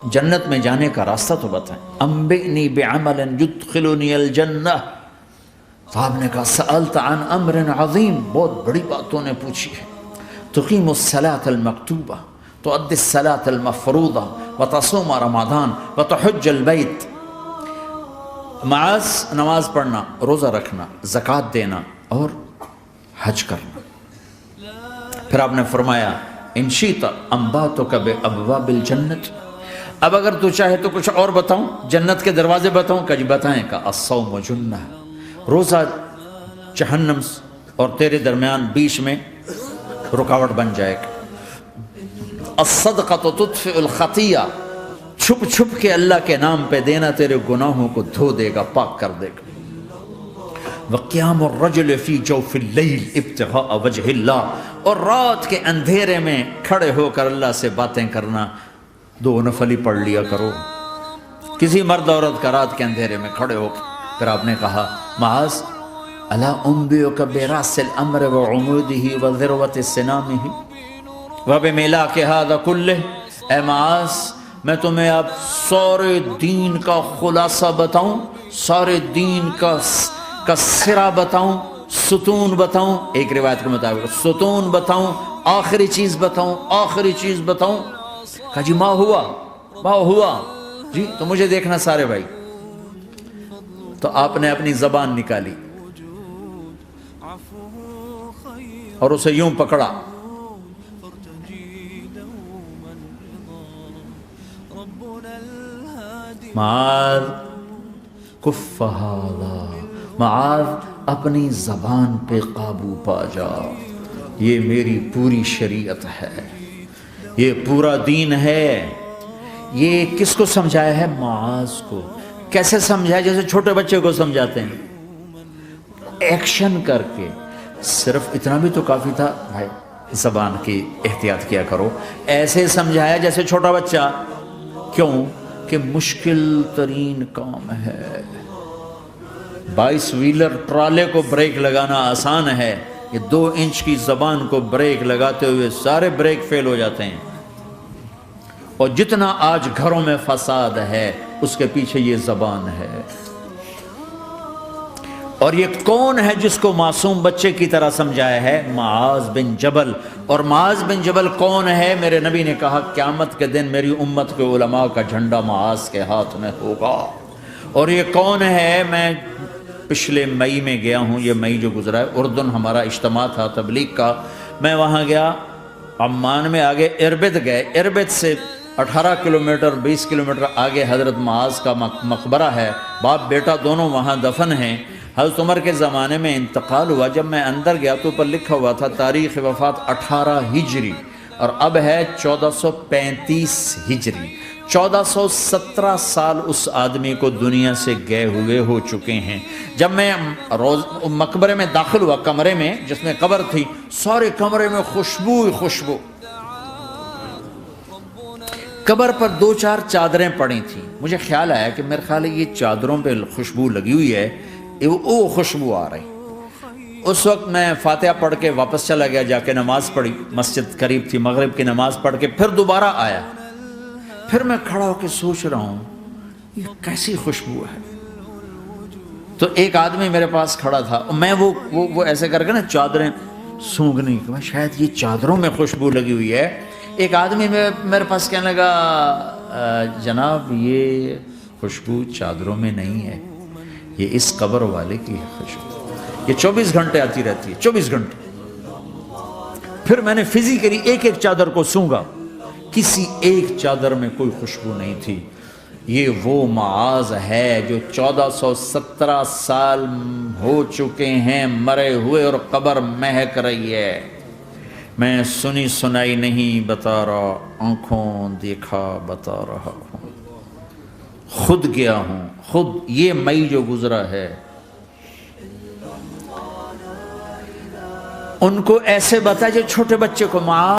جنت میں جانے کا راستہ تو بتائیں۔ انبئنی بعمل یدخلنی الجنہ، صاحب نے کہا سألت عن امر عظیم، بہت بڑی باتوں نے پوچھی ہے۔ تقیم الصلاة المکتوبہ، تؤدی الصلاة المفروضہ، وتصوم رمضان، وتحج البیت۔ معاذ نماز پڑھنا، روزہ رکھنا، زکوٰۃ دینا اور حج کرنا۔ پھر آپ نے فرمایا ان شئت انبأتک بابواب الجنۃ، اب اگر تو چاہے تو کچھ اور بتاؤں، جنت کے دروازے بتاؤں؟ کہ جی بتائیں۔ کہ الصوم جنہ، روزہ جہنم اور تیرے درمیان بیچ میں رکاوٹ بن جائے گا۔ الصدقۃ تطفئ الخطیہ، چھپ چھپ کے اللہ کے نام پہ دینا تیرے گناہوں کو دھو دے گا، پاک کر دے گا۔ وقیام الرجل فی جوف اللیل ابتغاء وجہ اللہ، اور رات کے اندھیرے میں کھڑے ہو کر اللہ سے باتیں کرنا۔ دو نفل ہی پڑھ لیا کرو، کسی مرد عورت کا رات کے اندھیرے میں کھڑے ہو کے۔ پھر آپ نے کہا معاذ الا انبئک براس الامر وعمودہ وذروۃ سنامہ وبمیلاک ھذا کلہ، اے معاذ میں تمہیں اب سارے دین کا خلاصہ بتاؤں، سارے دین کا سرا بتاؤں، ستون بتاؤں، ایک روایت کے مطابق ستون بتاؤں، آخری چیز بتاؤں، آخری چیز بتاؤں۔ کہا جی ما ہوا جی، تو مجھے دیکھنا سارے بھائی۔ تو آپ نے اپنی زبان نکالی اور اسے یوں پکڑا، معاذ کف ھذا، معاذ اپنی زبان پہ قابو پا جا، یہ میری پوری شریعت ہے، یہ پورا دین ہے۔ یہ کس کو سمجھایا ہے؟ معاذ کو۔ کیسے سمجھایا؟ جیسے چھوٹے بچے کو سمجھاتے ہیں، ایکشن کر کے۔ صرف اتنا بھی تو کافی تھا بھائی، زبان کی احتیاط کیا کرو۔ ایسے سمجھایا جیسے چھوٹا بچہ۔ کیوں؟ کہ مشکل ترین کام ہے۔ 22 ویلر ٹرالے کو بریک لگانا آسان ہے، یہ 2 انچ کی زبان کو بریک لگاتے ہوئے سارے بریک فیل ہو جاتے ہیں۔ اور جتنا آج گھروں میں فساد ہے اس کے پیچھے یہ زبان ہے۔ اور یہ کون ہے جس کو معصوم بچے کی طرح سمجھایا ہے؟ معاذ بن جبل۔ اور معاذ بن جبل کون ہے؟ میرے نبی نے کہا قیامت کے دن میری امت کے علماء کا جھنڈا معاذ کے ہاتھ میں ہوگا۔ اور یہ کون ہے؟ میں پچھلے مئی میں گیا ہوں، یہ مئی جو گزرا ہے، اردن ہمارا اجتماع تھا تبلیغ کا، میں وہاں گیا۔ عمان میں آگے اربد گئے، اربد سے 18 کلومیٹر 20 کلومیٹر آگے حضرت معاذ کا مقبرہ ہے، باپ بیٹا دونوں وہاں دفن ہیں۔ حضرت عمر کے زمانے میں انتقال ہوا، جب میں اندر گیا تو اوپر لکھا ہوا تھا تاریخ وفات 18 ہجری، اور اب ہے 1435 ہجری۔ 1417 سال اس آدمی کو دنیا سے گئے ہوئے ہو چکے ہیں۔ جب میں مقبرے میں داخل ہوا، کمرے میں جس میں قبر تھی، سارے کمرے میں خوشبو ہی خوشبو۔ قبر پر 2-4 چادریں پڑی تھیں، مجھے خیال آیا کہ میرے خیال ہے یہ چادروں پہ خوشبو لگی ہوئی ہے، وہ خوشبو آ رہی۔ اس وقت میں فاتحہ پڑھ کے واپس چلا گیا، جا کے نماز پڑھی، مسجد قریب تھی، مغرب کی نماز پڑھ کے پھر دوبارہ آیا۔ پھر میں کھڑا ہو کے سوچ رہا ہوں یہ کیسی خوشبو ہے۔ تو ایک آدمی میرے پاس کھڑا تھا، میں وہ ایسے کر کے نا چادریں سونگھنے کی، شاید یہ چادروں میں خوشبو لگی ہوئی ہے۔ ایک آدمی میرے پاس کہنے لگا جناب یہ خوشبو چادروں میں نہیں ہے، یہ اس قبر والے کی خوشبو، یہ 24 گھنٹے آتی رہتی ہے، 24 گھنٹے۔ پھر میں نے فزیکلی ایک چادر کو سونگا، کسی ایک چادر میں کوئی خوشبو نہیں تھی۔ یہ وہ معاذ ہے جو 1417 سال ہو چکے ہیں مرے ہوئے، اور قبر مہک رہی ہے۔ میں سنی سنائی نہیں بتا رہا، آنکھوں دیکھا بتا رہا ہوں، خود گیا ہوں، خود یہ مئی جو گزرا ہے۔ ان کو ایسے بتا جو چھوٹے بچے کو معاذ